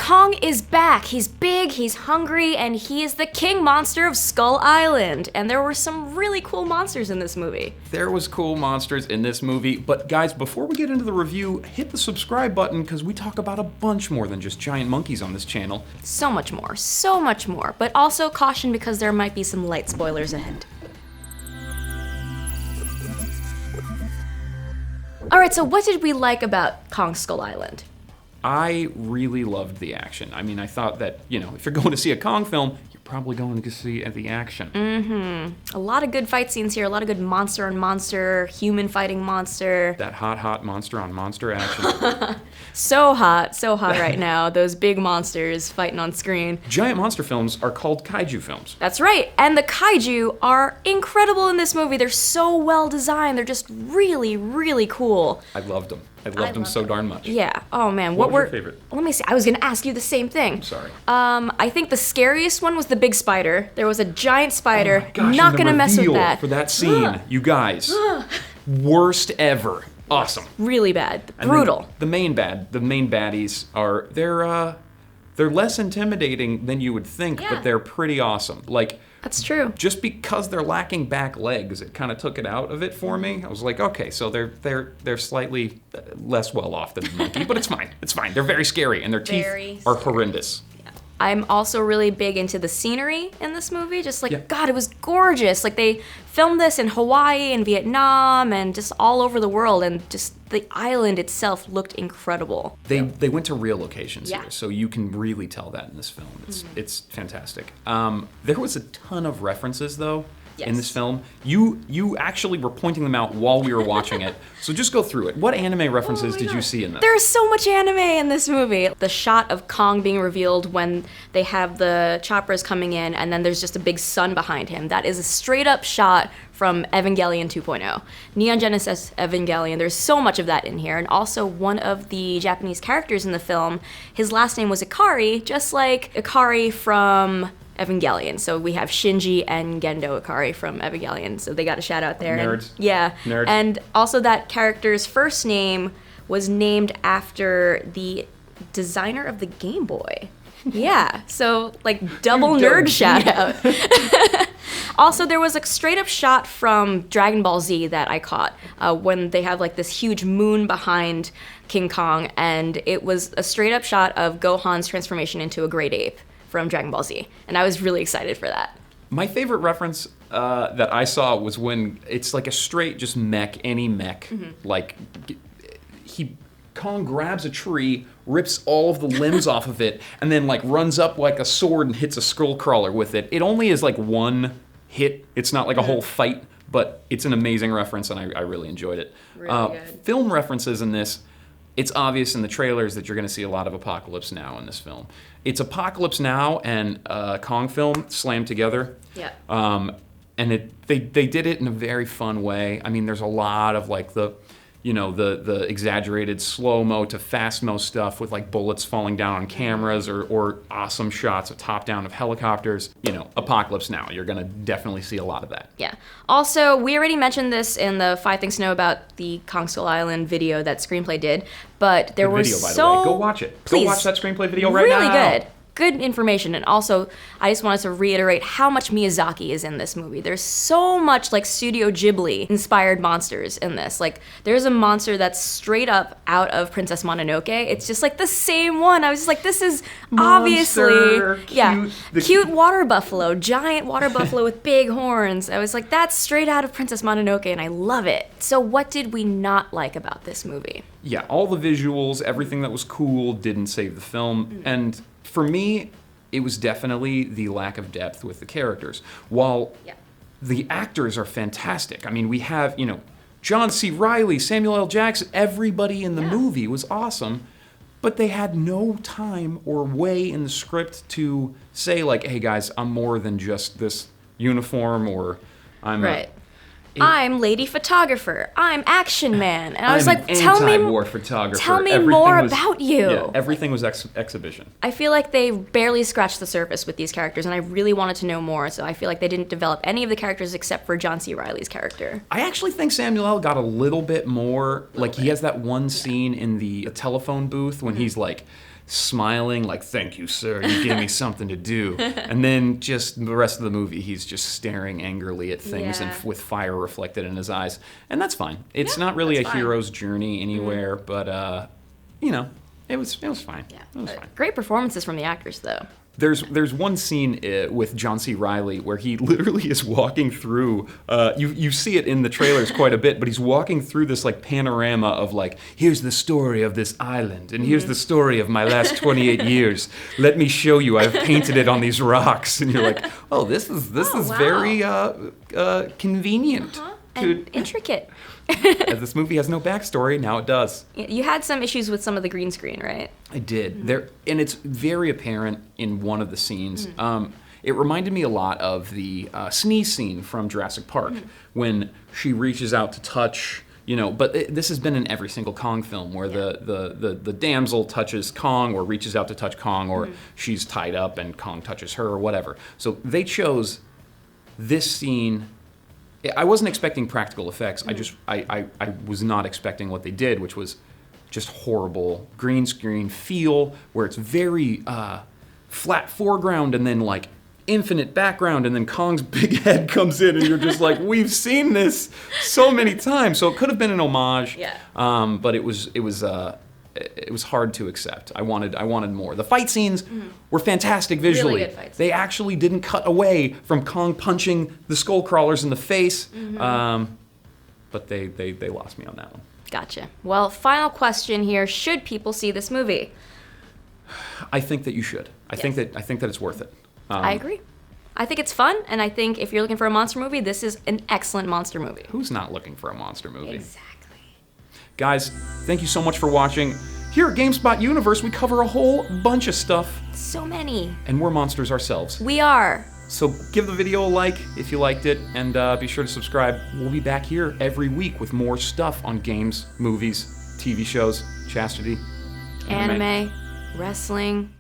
Kong is back. He's big, he's hungry, and he is the king monster of Skull Island. And there were some really cool monsters in this movie. There was cool monsters in this movie, but guys, before we get into the review, hit the subscribe button because we talk about a bunch more than just giant monkeys on this channel. So much more. But also caution because there might be some light spoilers ahead. Alright, so what did we like about Kong Skull Island? I really loved the action. I mean, I thought that, if you're going to see a Kong film, you're probably going to see the action. A lot of good fight scenes here, a lot of good monster on monster, human fighting monster. That hot monster on monster action. So hot right now, those big monsters fighting on screen. Giant monster films are called kaiju films. That's right, and the kaiju are incredible in this movie. They're so well designed, they're just really, really cool. I loved them. I loved them so darn much. Yeah. Oh man, what was your favorite? Let me see. I was gonna ask you the same thing. I'm sorry. I think the scariest one was the big spider. There was a giant spider. Oh my gosh, not gonna mess with that. For that scene, you guys, worst ever. Awesome. Really bad. Brutal. The main baddies are they're less intimidating than you would think, but they're pretty awesome. Like. That's true. Just because they're lacking back legs, it kind of took it out of it for me. I was like, okay, so they're slightly less well off than the monkey, but it's fine. It's fine. They're very scary, and their teeth are horrendous. Yeah. I'm also really big into the scenery in this movie. Just like, God, it was gorgeous. Like, they filmed this in Hawaii and Vietnam and just all over the world, and just the island itself looked incredible. They went to real locations here, so you can really tell that in this film. It's fantastic. There was a ton of references, though, in this film. You actually were pointing them out while we were watching it, so just go through it. What anime references did you see in this? There's so much anime in this movie. The shot of Kong being revealed when they have the choppers coming in, and then there's just a big sun behind him. That is a straight-up shot from Evangelion 2.0. Neon Genesis Evangelion, there's so much of that in here. And also one of the Japanese characters in the film, his last name was Ikari, just like Ikari from Evangelion. So we have Shinji and Gendo Ikari from Evangelion, so they got a shout out there. Nerds. Nerds. And also that character's first name was named after the designer of the Game Boy. Yeah, so like double nerd shout out. Also, there was a straight-up shot from Dragon Ball Z that I caught when they have like this huge moon behind King Kong, and it was a straight-up shot of Gohan's transformation into a great ape from Dragon Ball Z, and I was really excited for that. My favorite reference that I saw was when it's like a straight just mech, any mech, like Kong grabs a tree, rips all of the limbs off of it, and then like runs up like a sword and hits a skull crawler with it. It only is like one hit. It's not like a whole fight, but it's an amazing reference, and I really enjoyed it. Really good. Film references in this, it's obvious in the trailers that you're going to see a lot of Apocalypse Now in this film. It's Apocalypse Now and Kong film slammed together. Yeah. And they did it in a very fun way. I mean, there's a lot of like the exaggerated slow-mo to fast-mo stuff with like bullets falling down on cameras or awesome shots of top-down of helicopters. Apocalypse Now, you're gonna definitely see a lot of that. Yeah. Also, we already mentioned this in the 5 Things to Know About the Kong Skull Island video that Screenplay did, but there were video, by the way. Go watch it. Please. Go watch that Screenplay video right now. Really good. Good information, and also I just wanted to reiterate how much Miyazaki is in this movie. There's so much like Studio Ghibli inspired monsters in this. Like there's a monster that's straight up out of Princess Mononoke. It's just like the same one. I was just like, this is obviously cute water buffalo, giant water buffalo with big horns. I was like, that's straight out of Princess Mononoke, and I love it. So what did we not like about this movie? Yeah, all the visuals, everything that was cool didn't save the film, and for me, it was definitely the lack of depth with the characters. While the actors are fantastic. I mean, we have, John C. Reilly, Samuel L. Jackson, everybody in the movie was awesome, but they had no time or way in the script to say, like, hey guys, I'm more than just this uniform, or I'm lady photographer. I'm action man. And I was like, tell me more about you. Yeah, everything was exhibition. I feel like they barely scratched the surface with these characters, and I really wanted to know more, so I feel like they didn't develop any of the characters except for John C. Reilly's character. I actually think Samuel L. got a little bit more, he has that one scene in the telephone booth when he's like smiling like, "Thank you, sir, you gave me something to do." And then just the rest of the movie, he's just staring angrily at things and with fire reflected in his eyes. And that's fine. It's not really a hero's journey anywhere, but, you know, it was fine. Yeah. It was fine. Great performances from the actors, though. There's one scene with John C. Reilly where he literally is walking through. You see it in the trailers quite a bit, but he's walking through this like panorama of like, here's the story of this island, and here's the story of my last 28 years. Let me show you. I've painted it on these rocks, and you're like, oh, this is very convenient. And intricate. This movie has no backstory. Now it does. You had some issues with some of the green screen, right? I did. And it's very apparent in one of the scenes. It reminded me a lot of the sneeze scene from Jurassic Park when she reaches out to touch. You know, but this has been in every single Kong film where the damsel touches Kong or reaches out to touch Kong, or she's tied up and Kong touches her or whatever. So they chose this scene. I wasn't expecting practical effects. I was not expecting what they did, which was just horrible green screen feel, where it's very flat foreground and then like infinite background, and then Kong's big head comes in, and you're just like, we've seen this so many times. So it could have been an homage, but it was hard to accept. I wanted more. The fight scenes were fantastic visually. Really good fights. They actually didn't cut away from Kong punching the skull crawlers in the face, but they lost me on that one. Gotcha. Well, final question here: should people see this movie? I think that you should. I think that it's worth it. I agree. I think it's fun, and I think if you're looking for a monster movie, this is an excellent monster movie. Who's not looking for a monster movie? Exactly. Guys, thank you so much for watching. Here at GameSpot Universe, we cover a whole bunch of stuff. So many. And we're monsters ourselves. We are. So give the video a like if you liked it, and be sure to subscribe. We'll be back here every week with more stuff on games, movies, TV shows, chastity, anime, wrestling.